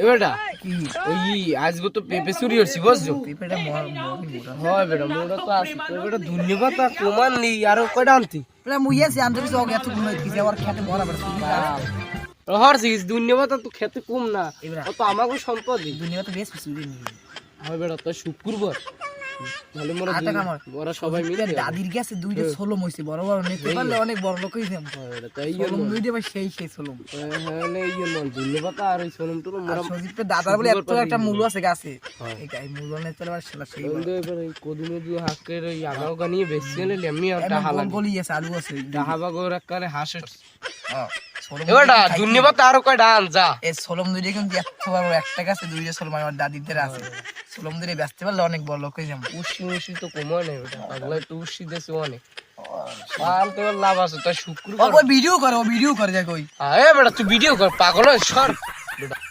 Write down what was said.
বেটা ওই আজকে তো পেঁপে চুরি হচ্ছি বুঝছো পেঁপেটা হয় বেটা মোটা তো আছে বেটা ধন্যবাদ আর কমান নেই আরো কয়টা আনতি মুইয়াছি আনতে কিছু এত গুণ হইছে আবার খেতে বরাবর হরছিস ধন্যবাদ তো খেতে কম না তো আমাকে সম্পদই দুনিয়া তো বেশ কিছু হয় বেটা তো শুক্রবার তাহলে মোরা সবাই মিলে দাদির কাছে দুইটা সোলম হইছে বড় বড় নিতে পারলে অনেক বড় লোক হইছে তাই সোলম দুইটা ভাই সেই সোলম হলে এই মন ধন্যবাদ আর ওই সোলম তো মোরা সজিতে দাদার বলে এত একটা মূল আছে গাছে এই মূল নে চলে আর সেলা সেই এবার এই কদুমে দুই হাকের ওই আগাও গানিয়ে বেশি নিলে এমনি একটা হালা গলি আছে আলু আছে ডাহাবা গোর করে হাসে এবারটা ধন্যবাদ আরো কয়টা আন যা এই সোলম দুইটা কিন্তু এত বড় একটা গাছে দুইটা সোলম আমার দাদিদের আছে সোলম দুইটা বেচতে পারলে অনেক বড় লোক হয়ে যাবে উশি তো কময় না বেটা পাগলা একটু উশি দেছে অনেক পাল তো লাভ আছে তাই শুক্রবার ও ভিডিও করে যাক ওই বেটা তুই ভিডিও কর পাগল সর বেটা